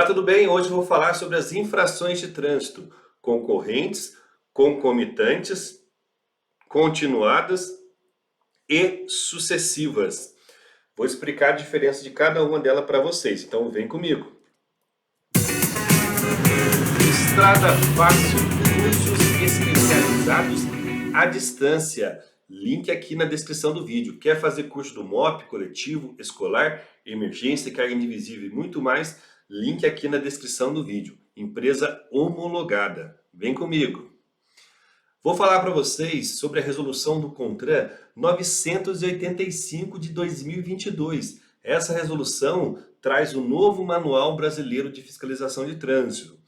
Olá, tudo bem? Hoje eu vou falar sobre as infrações de trânsito concorrentes, concomitantes, continuadas e sucessivas. Vou explicar a diferença de cada uma delas para vocês, então vem comigo. Estrada Fácil, cursos especializados à distância. Link aqui na descrição do vídeo. Quer fazer curso do MOP, coletivo, escolar, emergência, carga indivisível e muito mais? Link aqui na descrição do vídeo. Empresa homologada. Vem comigo. Vou falar para vocês sobre a resolução do CONTRAN 985 de 2022. Essa resolução traz o novo Manual Brasileiro de Fiscalização de Trânsito.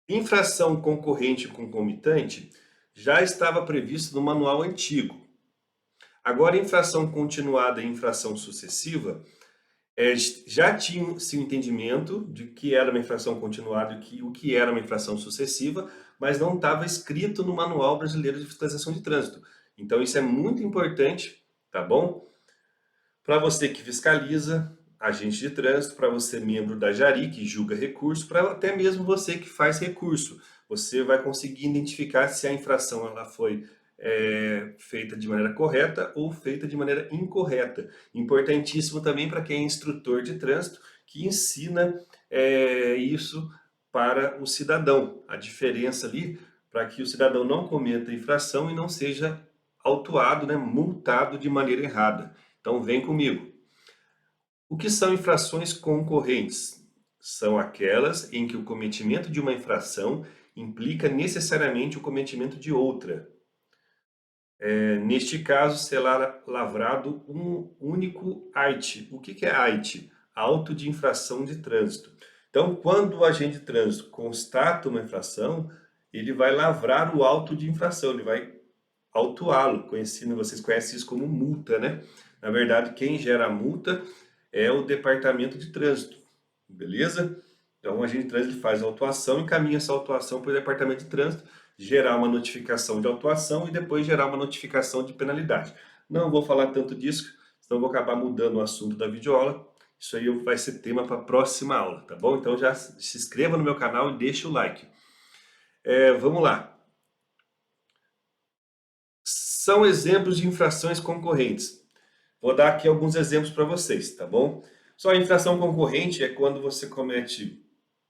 Infração concorrente e concomitante já estava previsto no manual antigo. Agora, infração continuada e infração sucessiva já tinha-se um entendimento de que era uma infração continuada e o que era uma infração sucessiva, mas não estava escrito no Manual Brasileiro de Fiscalização de Trânsito. Então, isso é muito importante, tá bom? Para você que fiscaliza, agente de trânsito, para você membro da Jari, que julga recurso, para até mesmo você que faz recurso. Você vai conseguir identificar se a infração ela foi feita de maneira correta ou feita de maneira incorreta. Importantíssimo também para quem é instrutor de trânsito, que ensina isso para o cidadão. A diferença ali, para que o cidadão não cometa infração e não seja autuado, multado de maneira errada. Então vem comigo. O que são infrações concorrentes? São aquelas em que o cometimento de uma infração implica necessariamente o cometimento de outra. Neste caso, será lavrado um único AIT. O que é AIT? Auto de infração de trânsito. Então, quando o agente de trânsito constata uma infração, ele vai lavrar o auto de infração, ele vai autuá-lo. Vocês conhecem isso como multa, né? Na verdade, quem gera a multa é o departamento de trânsito, beleza? Então, o agente de trânsito faz a autuação, encaminha essa autuação para o departamento de trânsito, gerar uma notificação de autuação e depois gerar uma notificação de penalidade. Não vou falar tanto disso, senão vou acabar mudando o assunto da videoaula. Isso aí vai ser tema para a próxima aula, tá bom? Então já se inscreva no meu canal e deixa o like. Vamos lá. São exemplos de infrações concorrentes. Vou dar aqui alguns exemplos para vocês, tá bom? Só a infração concorrente é quando você comete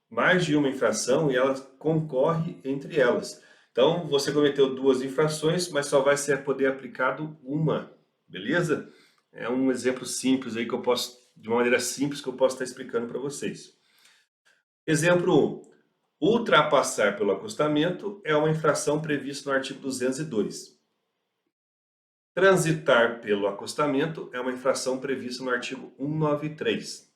mais de uma infração e ela concorre entre elas. Então, você cometeu duas infrações, mas só vai ser poder aplicado uma, beleza? É um exemplo simples aí que eu posso, de uma maneira simples que eu posso estar explicando para vocês. Exemplo 1. Ultrapassar pelo acostamento é uma infração prevista no artigo 202. Transitar pelo acostamento é uma infração prevista no artigo 193.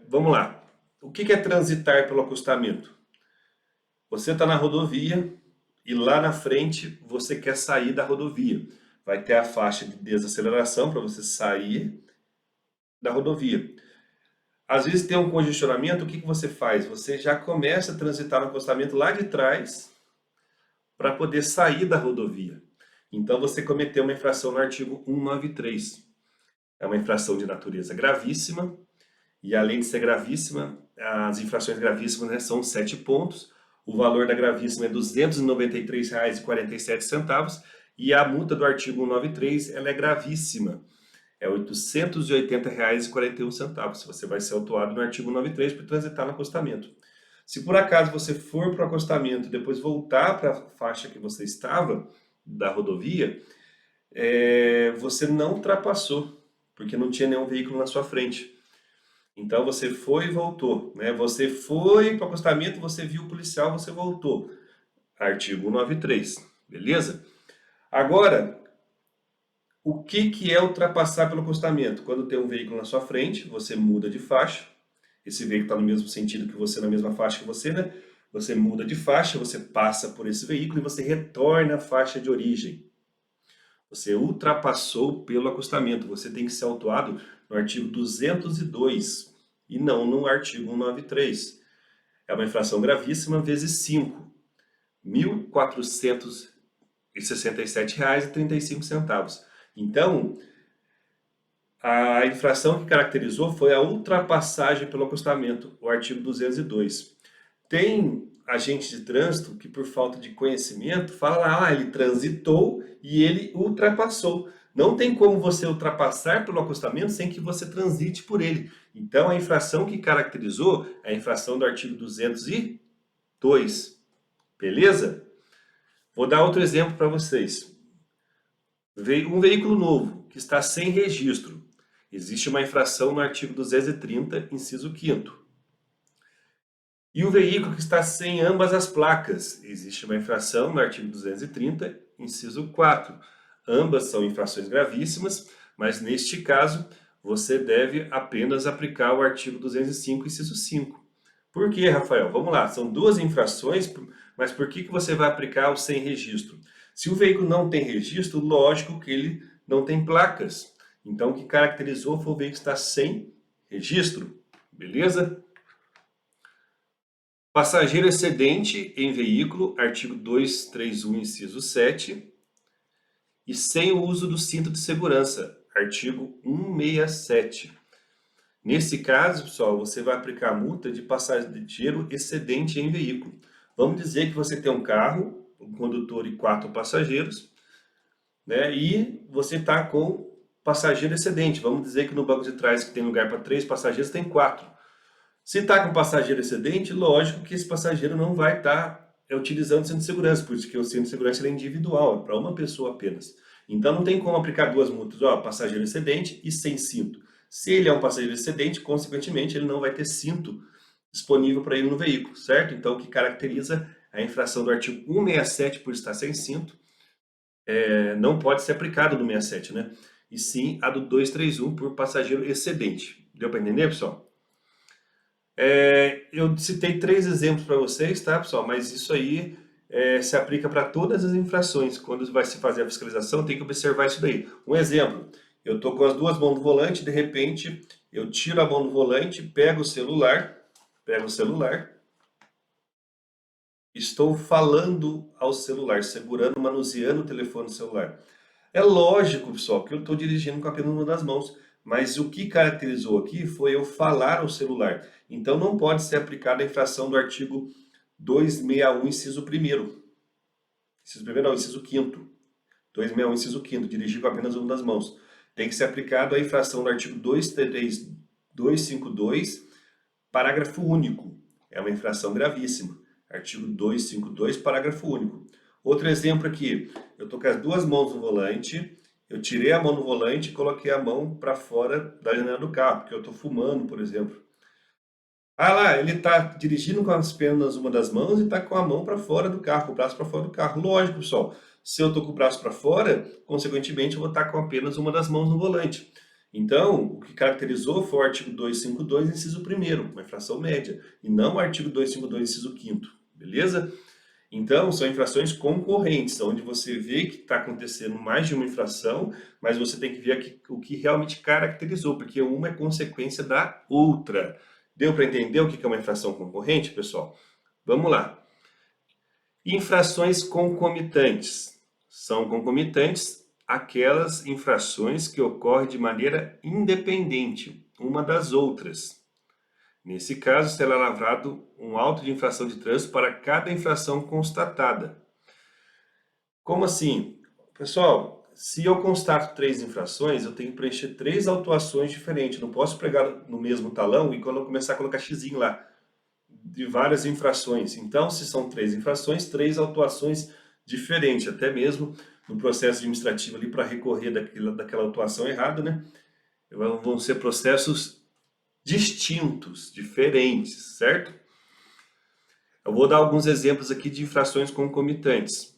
Vamos lá. O que é transitar pelo acostamento? Você está na rodovia e lá na frente você quer sair da rodovia. Vai ter a faixa de desaceleração para você sair da rodovia. Às vezes tem um congestionamento, o que você faz? Você já começa a transitar no acostamento lá de trás para poder sair da rodovia. Então você cometeu uma infração no artigo 193. É uma infração de natureza gravíssima e além de ser gravíssima, as infrações gravíssimas são 7 pontos. O valor da gravíssima é R$ 293,47 e a multa do artigo 193 ela é gravíssima. É R$ 880,41. Você vai ser autuado no artigo 193 por transitar no acostamento. Se por acaso você for para o acostamento e depois voltar para a faixa que você estava da rodovia, você não ultrapassou, porque não tinha nenhum veículo na sua frente. Então você foi e voltou, né? Você foi para o acostamento, você viu o policial, você voltou. Artigo 193, beleza? Agora, o que é ultrapassar pelo acostamento? Quando tem um veículo na sua frente, você muda de faixa. Esse veículo está no mesmo sentido que você, na mesma faixa que você, né? Você muda de faixa, você passa por esse veículo e você retorna à faixa de origem. Você ultrapassou pelo acostamento. Você tem que ser autuado no artigo 202 e não no artigo 193. É uma infração gravíssima vezes 5. R$ 1.467,35. Então, A infração que caracterizou foi a ultrapassagem pelo acostamento, o artigo 202. Tem agente de trânsito que, por falta de conhecimento, fala lá, ele transitou e ele ultrapassou. Não tem como você ultrapassar pelo acostamento sem que você transite por ele. Então, a infração que caracterizou é a infração do artigo 202. Beleza? Vou dar outro exemplo para vocês. Um veículo novo que está sem registro. Existe uma infração no artigo 230, inciso 5º. E o veículo que está sem ambas as placas. Existe uma infração no artigo 230, inciso 4. Ambas são infrações gravíssimas, mas neste caso você deve apenas aplicar o artigo 205, inciso 5. Por quê, Rafael? Vamos lá, são duas infrações, mas por que você vai aplicar o sem registro? Se o veículo não tem registro, lógico que ele não tem placas. Então, o que caracterizou foi o veículo estar sem registro, beleza? Passageiro excedente em veículo, artigo 231, inciso 7, e sem o uso do cinto de segurança, artigo 167. Nesse caso, pessoal, você vai aplicar a multa de passageiro excedente em veículo. Vamos dizer que você tem um carro, um condutor e 4 passageiros, né? E você está com passageiro excedente. Vamos dizer que no banco de trás, que tem lugar para 3 passageiros, tem 4. Se está com passageiro excedente, lógico que esse passageiro não vai estar utilizando o cinto de segurança, porque o cinto de segurança é individual, é para uma pessoa apenas. Então não tem como aplicar duas multas, passageiro excedente e sem cinto. Se ele é um passageiro excedente, consequentemente ele não vai ter cinto disponível para ele no veículo, certo? Então o que caracteriza a infração do artigo 167 por estar sem cinto não pode ser aplicado no 67, né? E sim a do 231 por passageiro excedente. Deu para entender, pessoal? Eu citei 3 exemplos para vocês, tá, pessoal? Mas isso aí se aplica para todas as infrações. Quando vai se fazer a fiscalização, tem que observar isso daí. Um exemplo, eu estou com as duas mãos no volante, de repente eu tiro a mão do volante, pego o celular, estou falando ao celular, segurando, manuseando o telefone celular. É lógico, pessoal, que eu estou dirigindo com apenas uma das mãos, mas o que caracterizou aqui foi eu falar ao celular. Então não pode ser aplicada a infração do artigo 261, inciso 1º. Inciso 1º não, inciso 5º. 261, inciso 5º, dirigir com apenas uma das mãos. Tem que ser aplicado a infração do artigo 252, parágrafo único. É uma infração gravíssima. Artigo 252, parágrafo único. Outro exemplo aqui, eu estou com as duas mãos no volante, eu tirei a mão do volante e coloquei a mão para fora da janela do carro, porque eu estou fumando, por exemplo. Ah lá, ele está dirigindo com as pernas uma das mãos e está com a mão para fora do carro, com o braço para fora do carro. Lógico, pessoal, se eu estou com o braço para fora, consequentemente eu vou estar com apenas uma das mãos no volante. Então, o que caracterizou foi o artigo 252, inciso 1º, uma infração média, e não o artigo 252, inciso 5º, beleza? Então, são infrações concorrentes, onde você vê que está acontecendo mais de uma infração, mas você tem que ver o que realmente caracterizou, porque uma é consequência da outra. Deu para entender o que é uma infração concorrente, pessoal? Vamos lá. Infrações concomitantes. São concomitantes aquelas infrações que ocorrem de maneira independente uma das outras. Nesse caso, será lavrado um auto de infração de trânsito para cada infração constatada. Como assim? Pessoal, se eu constato 3 infrações, eu tenho que preencher 3 autuações diferentes. Não posso pregar no mesmo talão e quando eu começar a colocar xizinho lá, de várias infrações. Então, se são 3 infrações, 3 autuações diferentes, até mesmo no processo administrativo ali para recorrer daquela autuação errada, né? Vão ser processos distintos, diferentes, certo? Eu vou dar alguns exemplos aqui de infrações concomitantes.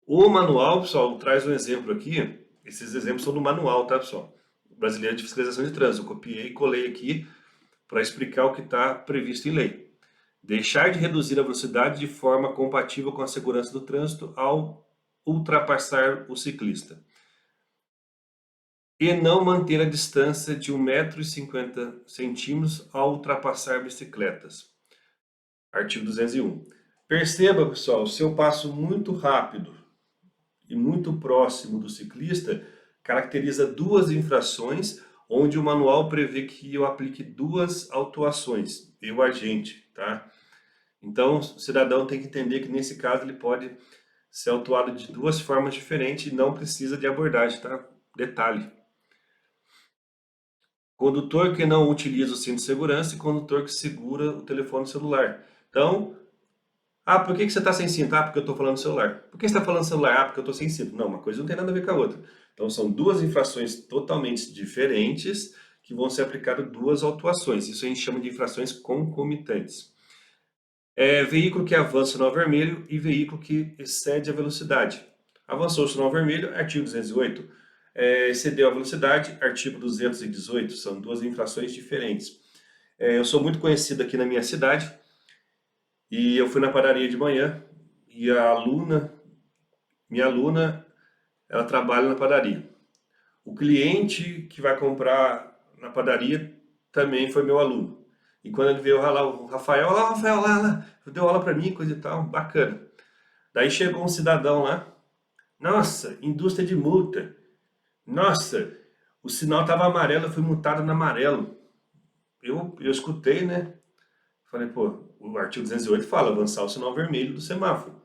O manual, pessoal, traz um exemplo aqui. Esses exemplos são do manual, tá, pessoal? Brasileiro de Fiscalização de Trânsito. Eu copiei e colei aqui para explicar o que está previsto em lei. Deixar de reduzir a velocidade de forma compatível com a segurança do trânsito ao ultrapassar o ciclista. E não manter a distância de 1,50 m ao ultrapassar bicicletas. Artigo 201. Perceba, pessoal, se eu passo muito rápido e muito próximo do ciclista, caracteriza duas infrações onde o manual prevê que eu aplique duas autuações, eu agente, tá? Então, o cidadão tem que entender que nesse caso ele pode ser autuado de duas formas diferentes e não precisa de abordagem, tá? Detalhe. Condutor que não utiliza o cinto de segurança e condutor que segura o telefone celular. Então, por que você está sem cinto? Porque eu estou falando celular. Por que você está falando celular? Porque eu estou sem cinto. Não, uma coisa não tem nada a ver com a outra. Então, são duas infrações totalmente diferentes que vão ser aplicadas duas autuações. Isso a gente chama de infrações concomitantes. Veículo que avança o sinal vermelho e veículo que excede a velocidade. Avançou o sinal vermelho, artigo 208. Excedeu a velocidade, artigo 218. São duas infrações diferentes. Eu sou muito conhecido aqui na minha cidade e eu fui na padaria de manhã e minha aluna, ela trabalha na padaria. O cliente que vai comprar na padaria também foi meu aluno. E quando ele veio lá, o Rafael, Rafael, lá, deu aula para mim, coisa e tal, bacana. Daí chegou um cidadão lá, nossa, indústria de multa. Nossa, o sinal estava amarelo, eu fui multado no amarelo. Eu escutei, né? Falei, pô, o artigo 208 fala avançar o sinal vermelho do semáforo.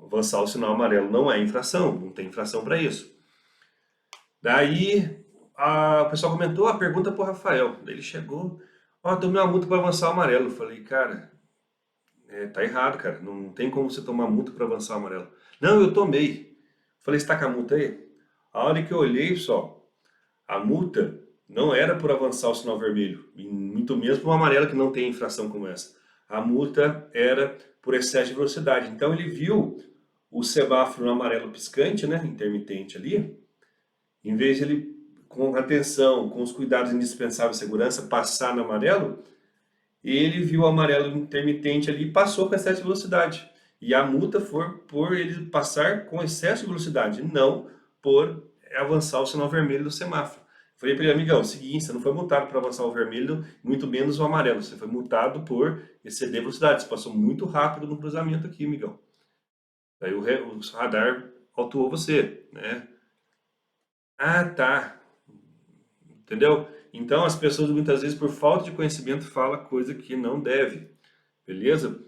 Avançar o sinal amarelo não é infração, não tem infração para isso. Daí o pessoal comentou a pergunta pro Rafael. Daí ele chegou, tomei uma multa para avançar o amarelo. Eu falei, cara, tá errado, cara. Não tem como você tomar multa para avançar o amarelo. Não, eu tomei. Falei, você tá com a multa aí? A hora que eu olhei, pessoal, a multa não era por avançar o sinal vermelho, e muito menos por um amarelo que não tem infração como essa. A multa era por excesso de velocidade. Então ele viu o semáforo no amarelo piscante, né, intermitente ali, em vez de ele, com atenção, com os cuidados indispensáveis de segurança, passar no amarelo, ele viu o amarelo intermitente ali e passou com excesso de velocidade. E a multa foi por ele passar com excesso de velocidade, não por avançar o sinal vermelho do semáforo. Falei para ele, amigão, é o seguinte, você não foi multado por avançar o vermelho, muito menos o amarelo. Você foi multado por exceder a velocidade. Você passou muito rápido no cruzamento aqui, amigão. Daí o radar autuou você, né? Tá. Entendeu? Então as pessoas muitas vezes por falta de conhecimento falam coisa que não deve. Beleza?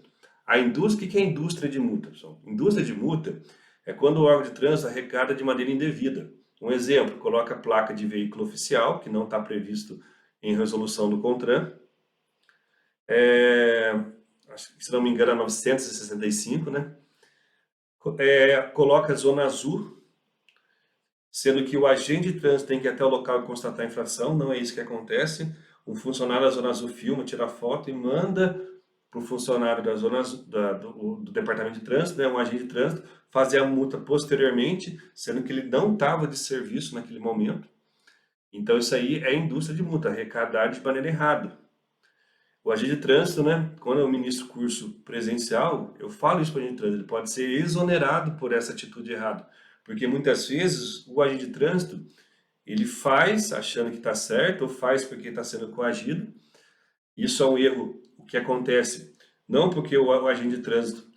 A indústria, o que é indústria de multa, pessoal? Indústria de multa é quando o órgão de trânsito arrecada de maneira indevida. Um exemplo, coloca a placa de veículo oficial, que não está previsto em resolução do CONTRAN. Acho que, se não me engano, é 965, né? Coloca zona azul, sendo que o agente de trânsito tem que ir até o local e constatar a infração, não é isso que acontece. O funcionário da zona azul filma, tira foto e manda para o funcionário da zona azul, do departamento de trânsito, né, um agente de trânsito, fazer a multa posteriormente, sendo que ele não estava de serviço naquele momento. Então isso aí é indústria de multa, arrecadar de maneira errada. O agente de trânsito, né, quando eu ministro curso presencial, eu falo isso para o agente de trânsito, ele pode ser exonerado por essa atitude errada. Porque muitas vezes o agente de trânsito, ele faz achando que está certo, ou faz porque está sendo coagido. Isso é um erro. O que acontece? Não porque o agente de trânsito...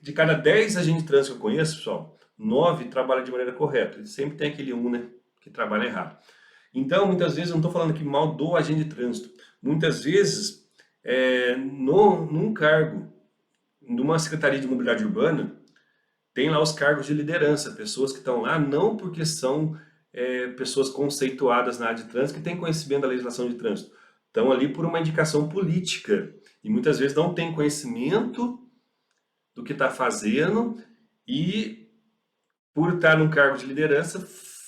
de cada 10 agentes de trânsito que eu conheço, pessoal, 9 trabalham de maneira correta. Sempre tem aquele 1, né, que trabalha errado. Então, muitas vezes, eu não estou falando aqui mal do agente de trânsito. Muitas vezes, num cargo, numa Secretaria de Mobilidade Urbana, tem lá os cargos de liderança, pessoas que estão lá não porque são pessoas conceituadas na área de trânsito, que têm conhecimento da legislação de trânsito. Estão ali por uma indicação política e muitas vezes não têm conhecimento do que está fazendo e, por estar num cargo de liderança,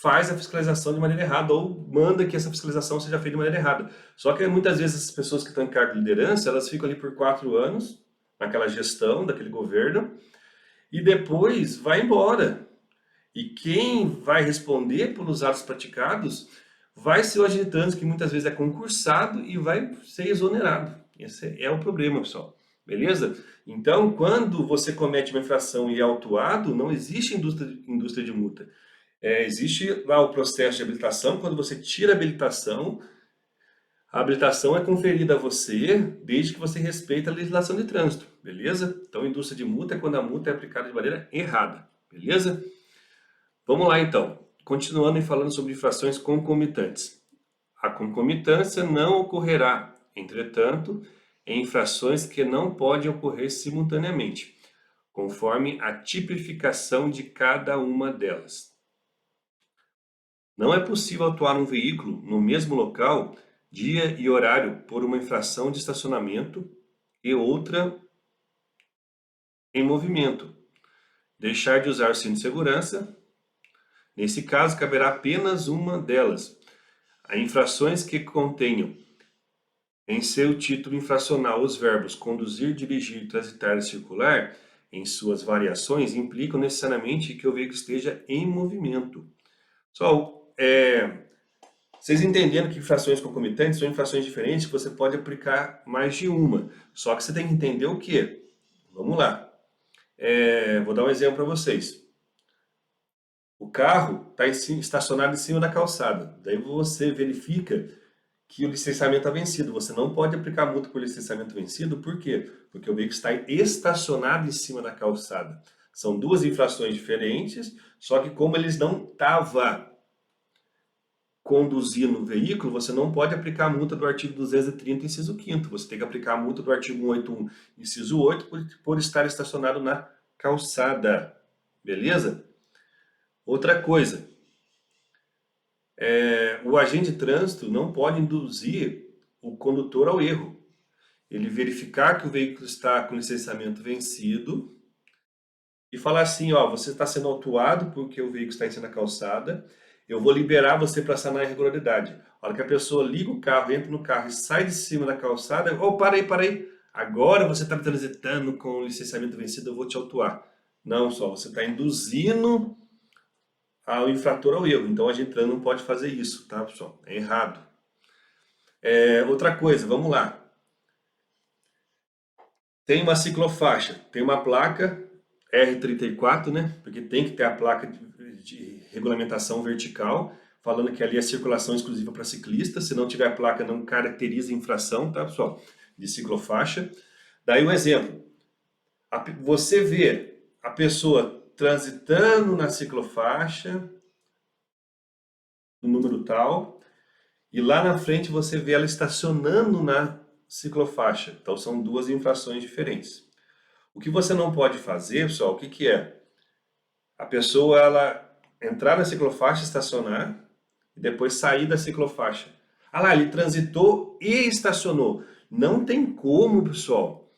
faz a fiscalização de maneira errada ou manda que essa fiscalização seja feita de maneira errada. Só que muitas vezes as pessoas que estão em cargo de liderança, elas ficam ali por 4 anos, naquela gestão daquele governo, e depois vai embora. E quem vai responder pelos atos praticados vai ser o agente de trânsito, que muitas vezes é concursado e vai ser exonerado. Esse é o problema, pessoal. Beleza? Então, quando você comete uma infração e é autuado, não existe indústria de multa. Existe lá o processo de habilitação, quando você tira a habilitação é conferida a você desde que você respeite a legislação de trânsito, beleza? Então, indústria de multa é quando a multa é aplicada de maneira errada, beleza? Vamos lá, então. continuando e falando sobre infrações concomitantes. A concomitância não ocorrerá, entretanto, em infrações que não podem ocorrer simultaneamente, conforme a tipificação de cada uma delas. Não é possível atuar um veículo no mesmo local, dia e horário por uma infração de estacionamento e outra em movimento. Deixar de usar o cinto de segurança. Nesse caso, caberá apenas uma delas. Há infrações que contenham em seu título infracional os verbos conduzir, dirigir, transitar e circular, em suas variações, implicam necessariamente que o veículo esteja em movimento. Vocês entendendo que infrações concomitantes são infrações diferentes, que você pode aplicar mais de uma. Só que você tem que entender o quê? Vamos lá. Vou dar um exemplo para vocês. O carro está estacionado em cima da calçada. Daí você verifica que o licenciamento está vencido. Você não pode aplicar multa por licenciamento vencido. Por quê? Porque o veículo está estacionado em cima da calçada. São duas infrações diferentes, só que como eles não estavam conduzindo o veículo, você não pode aplicar a multa do artigo 230, inciso 5º. Você tem que aplicar a multa do artigo 181, inciso 8, por estar estacionado na calçada. Beleza? Outra coisa, o agente de trânsito não pode induzir o condutor ao erro. Ele verificar que o veículo está com licenciamento vencido e falar assim, ó, você está sendo autuado porque o veículo está em cima da calçada, eu vou liberar você para sanar a irregularidade. A hora que a pessoa liga o carro, entra no carro e sai de cima da calçada, para aí, agora você está transitando com licenciamento vencido, eu vou te autuar. Não, você está induzindo o infrator ao erro, então a gente não pode fazer isso, tá, pessoal? É errado. Outra coisa, vamos lá. Tem uma ciclofaixa, tem uma placa R34, né? Porque tem que ter a placa de regulamentação vertical, falando que ali é circulação exclusiva para ciclistas. Se não tiver a placa, não caracteriza infração, tá, pessoal? De ciclofaixa. Daí um exemplo. Você vê a pessoa transitando na ciclofaixa, no número tal, e lá na frente você vê ela estacionando na ciclofaixa. Então são duas infrações diferentes. O que você não pode fazer, pessoal, o que que é? A pessoa, ela entrar na ciclofaixa, estacionar, e depois sair da ciclofaixa. Ah lá, ele transitou e estacionou. Não tem como, pessoal,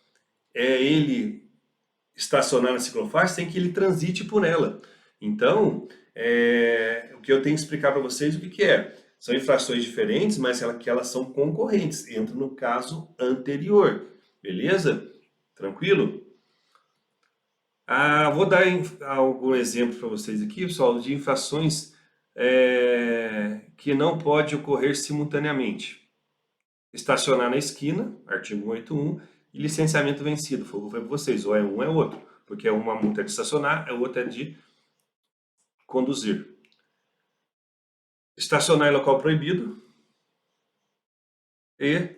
ele estacionar na ciclofaixa sem que ele transite por ela. Então, o que eu tenho que explicar para vocês o que que é. São infrações diferentes, mas que elas são concorrentes. Entra no caso anterior. Beleza? Tranquilo? Vou dar algum exemplo para vocês aqui, pessoal, de infrações que não pode ocorrer simultaneamente. Estacionar na esquina, artigo 181, e licenciamento vencido, foi o que eu falei para vocês, ou é um é outro, porque uma multa é de estacionar, a outra é de conduzir. Estacionar em local proibido e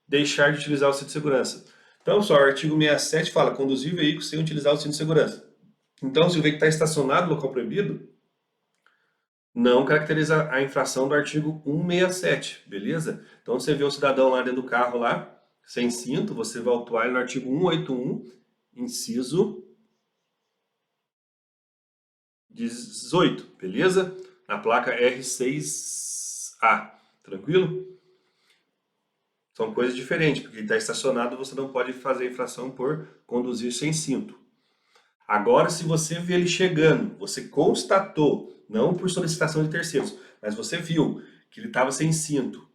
deixar de utilizar o cinto de segurança. Então, só o artigo 67 fala conduzir veículo sem utilizar o cinto de segurança. Então, se o veículo está estacionado no local proibido, não caracteriza a infração do artigo 167, beleza? Então, você vê o cidadão lá dentro do carro, lá, sem cinto, você vai autuar ele no artigo 181, inciso 18, beleza? Na placa R6A, tranquilo? São coisas diferentes, porque ele está estacionado, você não pode fazer infração por conduzir sem cinto. Agora, se você vê ele chegando, você constatou, não por solicitação de terceiros, mas você viu que ele estava sem cinto,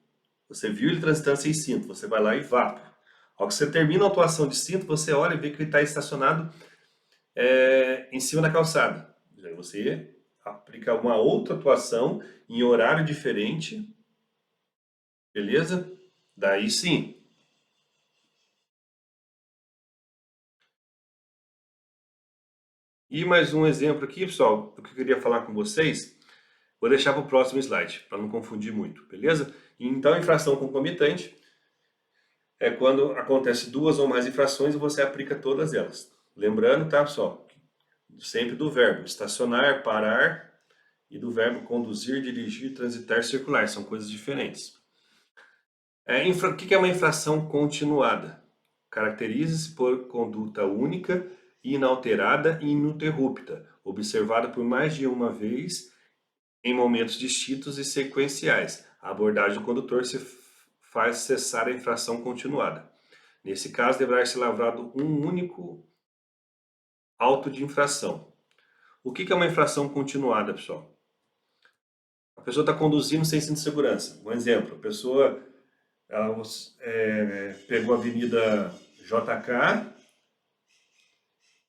você viu ele transitando sem cinto, você vai lá e vapa. Ao que você termina a atuação de cinto, você olha e vê que ele está estacionado em cima da calçada. Aí você aplica uma outra atuação em horário diferente, beleza? Daí sim. E mais um exemplo aqui, pessoal, do que eu queria falar com vocês. Vou deixar para o próximo slide, para não confundir muito, beleza? Então, infração concomitante é quando acontece duas ou mais infrações e você aplica todas elas. Lembrando, tá, pessoal? Sempre do verbo estacionar, parar e do verbo conduzir, dirigir, transitar, circular. São coisas diferentes. O que é uma infração continuada? Caracteriza-se por conduta única, inalterada e ininterrupta, observada por mais de uma vez em momentos distintos e sequenciais. A abordagem do condutor se faz cessar a infração continuada. Nesse caso, deverá ser lavrado um único auto de infração. O que é uma infração continuada, pessoal? A pessoa está conduzindo sem cinto de segurança. Um exemplo, a pessoa ela, pegou a Avenida JK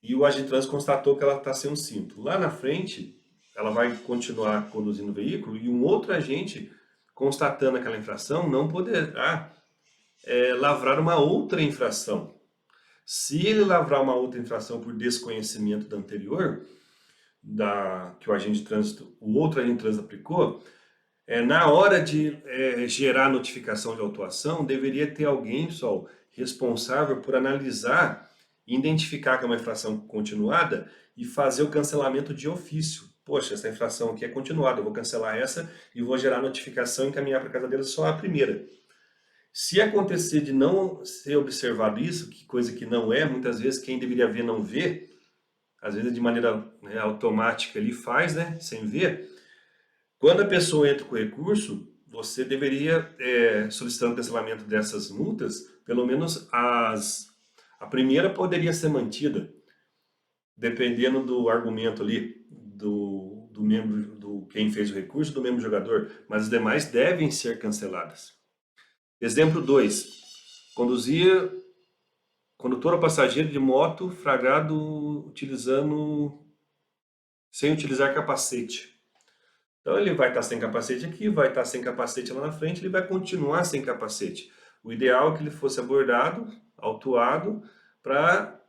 e o agente de trânsito constatou que ela está sem um cinto. Lá na frente, ela vai continuar conduzindo o veículo e um outro agente, constatando aquela infração, não poderá lavrar uma outra infração. Se ele lavrar uma outra infração por desconhecimento da anterior, que o outro agente de trânsito aplicou, na hora de gerar notificação de autuação, deveria ter alguém, pessoal, responsável por analisar, identificar que é uma infração continuada e fazer o cancelamento de ofício. Poxa, essa infração aqui é continuada, eu vou cancelar essa e vou gerar notificação e encaminhar para a casa dele só a primeira. Se acontecer de não ser observado isso, que coisa que não é, muitas vezes quem deveria ver não vê, às vezes de maneira automática ele faz, sem ver. Quando a pessoa entra com recurso, você deveria, solicitando o cancelamento dessas multas, pelo menos a primeira poderia ser mantida, dependendo do argumento ali, do membro, do quem fez o recurso, do membro jogador, mas as demais devem ser canceladas. Exemplo 2. Condutor ou passageiro de moto flagrado sem utilizar capacete. Então ele vai estar sem capacete aqui, vai estar sem capacete lá na frente, ele vai continuar sem capacete. O ideal é que ele fosse abordado, autuado, para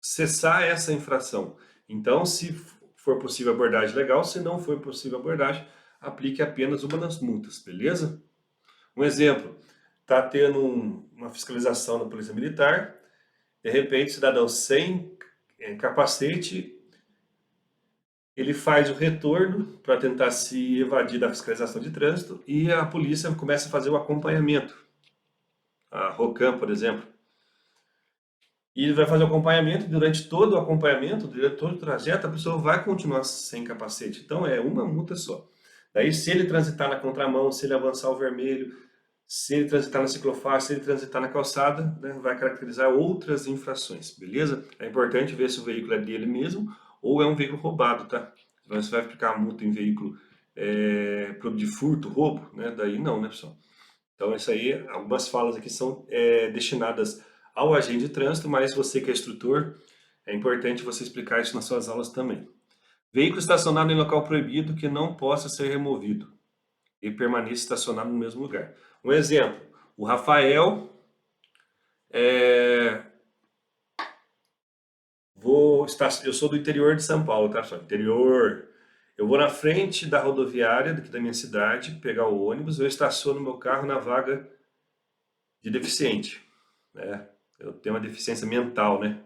cessar essa infração. Então, se for possível abordagem, legal. Se não for possível abordagem, aplique apenas uma das multas, beleza? Um exemplo, está tendo uma fiscalização na Polícia Militar, de repente o cidadão sem capacete, ele faz o retorno para tentar se evadir da fiscalização de trânsito e a polícia começa a fazer o acompanhamento. A ROCAM, por exemplo. E ele vai fazer o acompanhamento, durante todo o acompanhamento, durante todo o trajeto, a pessoa vai continuar sem capacete. Então é uma multa só. Daí se ele transitar na contramão, se ele avançar o vermelho, se ele transitar na ciclofaixa, se ele transitar na calçada, vai caracterizar outras infrações, beleza? É importante ver se o veículo é dele mesmo ou é um veículo roubado, tá? Então você vai aplicar a multa em veículo de furto, roubo, né? Daí não, né, pessoal? Então isso aí, algumas falas aqui são destinadas ao agente de trânsito, mas você que é instrutor, é importante você explicar isso nas suas aulas também. Veículo estacionado em local proibido que não possa ser removido e permaneça estacionado no mesmo lugar. Um exemplo, o Rafael, eu sou do interior de São Paulo, tá? Interior. Eu vou na frente da rodoviária daqui da minha cidade, pegar o ônibus, eu estaciono meu carro na vaga de deficiente, né? Eu tenho uma deficiência mental, né?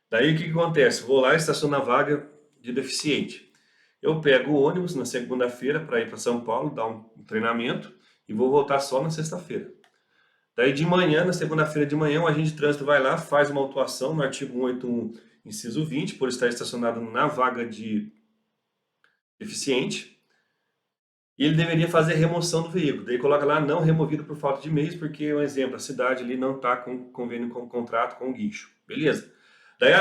Daí o que acontece? Vou lá e estaciono na vaga de deficiente. Eu pego o ônibus na segunda-feira para ir para São Paulo, dar um treinamento e vou voltar só na sexta-feira. Daí de manhã, na segunda-feira de manhã, o agente de trânsito vai lá, faz uma autuação no artigo 181, inciso 20, por estar estacionado na vaga de deficiente, e ele deveria fazer remoção do veículo. Daí coloca lá, não removido por falta de meios, porque, um exemplo, a cidade ali não está com convênio com contrato com o guincho. Beleza. Daí,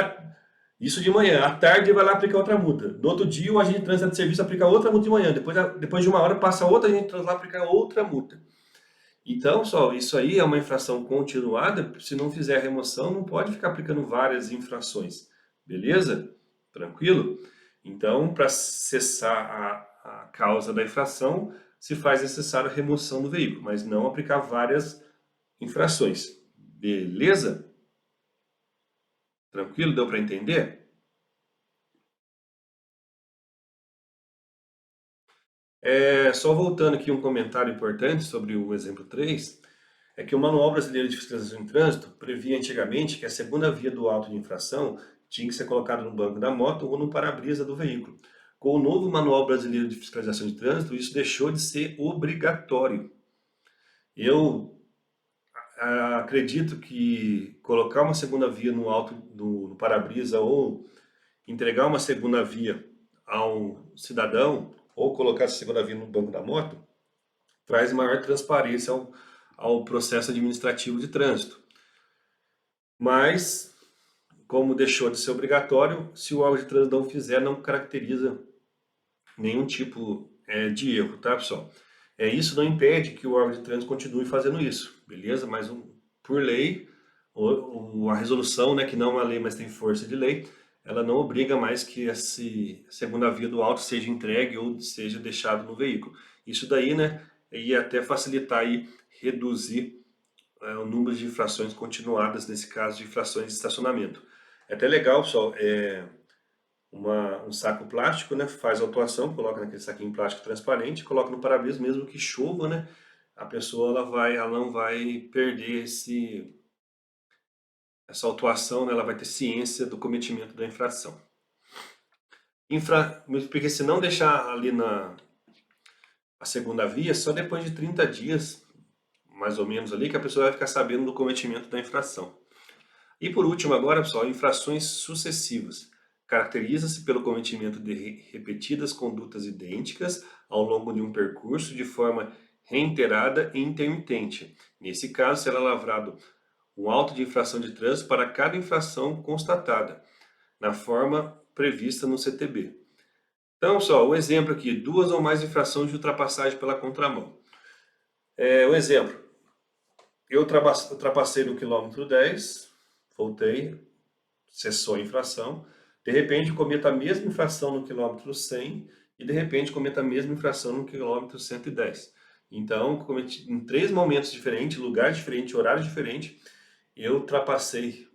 isso de manhã. À tarde ele vai lá aplicar outra multa. No outro dia, o agente de trânsito de serviço aplica outra multa de manhã. Depois de uma hora, passa outra agente de trânsito lá aplicar outra multa. Então, pessoal, isso aí é uma infração continuada. Se não fizer a remoção, não pode ficar aplicando várias infrações. Beleza? Tranquilo? Então, para cessar a causa da infração, se faz necessário a remoção do veículo, mas não aplicar várias infrações. Beleza? Tranquilo? Deu para entender? Só voltando aqui um comentário importante sobre o exemplo 3, é que o Manual Brasileiro de Fiscalização de Trânsito previa antigamente que a segunda via do auto de infração tinha que ser colocado no banco da moto ou no para-brisa do veículo. Com o novo Manual Brasileiro de Fiscalização de Trânsito, isso deixou de ser obrigatório. Eu acredito que colocar uma segunda via no alto do para-brisa ou entregar uma segunda via a um cidadão ou colocar essa segunda via no banco da moto traz maior transparência ao processo administrativo de trânsito. Mas, como deixou de ser obrigatório, se o órgão de trânsito não fizer, não caracteriza nenhum tipo de erro, tá, pessoal? Isso não impede que o órgão de trânsito continue fazendo isso, beleza? Mas por lei, a resolução, né, que não é uma lei, mas tem força de lei, ela não obriga mais que essa segunda via do auto seja entregue ou seja deixado no veículo. Isso daí, né, ia até facilitar e reduzir o número de infrações continuadas, nesse caso de infrações de estacionamento. É até legal, pessoal, um saco plástico, né, faz a autuação, coloca naquele saquinho plástico transparente, coloca no para-brisa, mesmo que chova, né, a pessoa ela não vai perder essa autuação, né, ela vai ter ciência do cometimento da infração. Porque se não deixar ali a segunda via, só depois de 30 dias, mais ou menos ali, que a pessoa vai ficar sabendo do cometimento da infração. E por último agora, pessoal, infrações sucessivas. Caracteriza-se pelo cometimento de repetidas condutas idênticas ao longo de um percurso de forma reiterada e intermitente. Nesse caso, será lavrado um auto de infração de trânsito para cada infração constatada, na forma prevista no CTB. Então, pessoal, o exemplo aqui, 2 ou mais infrações de ultrapassagem pela contramão. O exemplo, eu ultrapassei no quilômetro 10, voltei, cessou a infração, de repente cometo a mesma infração no quilômetro 100 e de repente cometo a mesma infração no quilômetro 110. Então, cometi em 3 momentos diferentes, lugares diferentes, horários diferentes, eu ultrapassei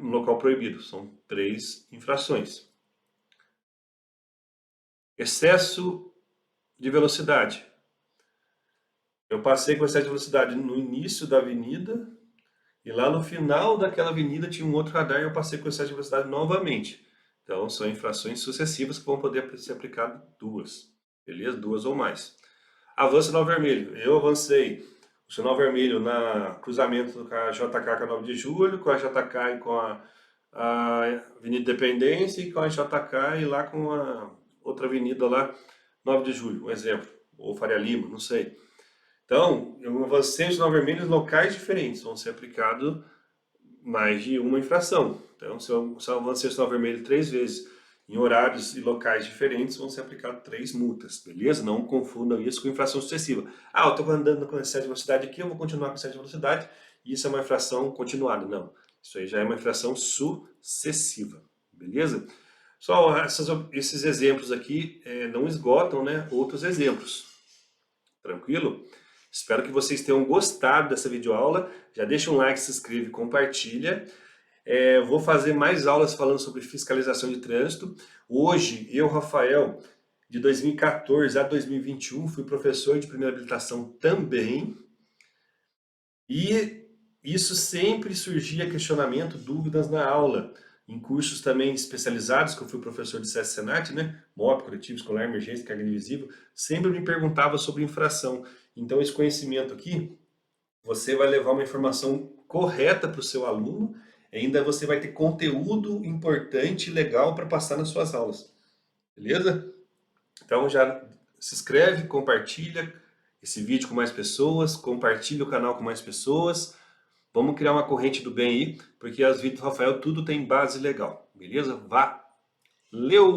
no local proibido. São 3 infrações. Excesso de velocidade. Eu passei com excesso de velocidade no início da avenida e lá no final daquela avenida tinha um outro radar e eu passei com excesso de velocidade novamente. Então são infrações sucessivas que vão poder ser aplicadas 2, beleza? 2 ou mais. Avanço sinal vermelho. Eu avancei o sinal vermelho na cruzamento com a JK com a 9 de julho, com a JK e com a Avenida Independência e com a JK e lá com a outra avenida lá, 9 de julho, um exemplo. Ou Faria Lima, não sei. Então, eu avancei o sinal vermelho em locais diferentes, vão ser aplicados mais de uma infração. Então, se eu avancei o sinal vermelho 3 vezes em horários e locais diferentes, vão ser aplicadas 3 multas, beleza? Não confundam isso com infração sucessiva. Eu estou andando com excesso de velocidade aqui, eu vou continuar com excesso de velocidade, e isso é uma infração continuada. Não, isso aí já é uma infração sucessiva, beleza? Só esses exemplos aqui não esgotam, né, outros exemplos. Tranquilo? Espero que vocês tenham gostado dessa videoaula. Já deixa um like, se inscreve, compartilha. Vou fazer mais aulas falando sobre fiscalização de trânsito. Hoje, eu, Rafael, de 2014 a 2021, fui professor de primeira habilitação também. E isso sempre surgia questionamento, dúvidas na aula. Em cursos também especializados, que eu fui professor de SESC Senat, né? MOP, Coletivo Escolar, Emergência, Carga Invisível, sempre me perguntava sobre infração. Então esse conhecimento aqui, você vai levar uma informação correta para o seu aluno, e ainda você vai ter conteúdo importante e legal para passar nas suas aulas. Beleza? Então já se inscreve, compartilha esse vídeo com mais pessoas, compartilha o canal com mais pessoas. Vamos criar uma corrente do bem aí, porque as vídeos do Rafael tudo tem base legal, beleza? Valeu!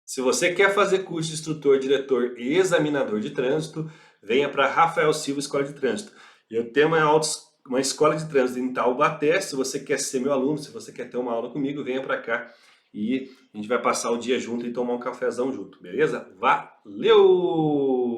Se você quer fazer curso de instrutor, diretor e examinador de trânsito, venha para Rafael Silva Escola de Trânsito. Eu tenho uma escola de trânsito em Taubaté. Se você quer ser meu aluno, se você quer ter uma aula comigo, venha para cá e a gente vai passar o dia junto e tomar um cafezão junto, beleza? Valeu!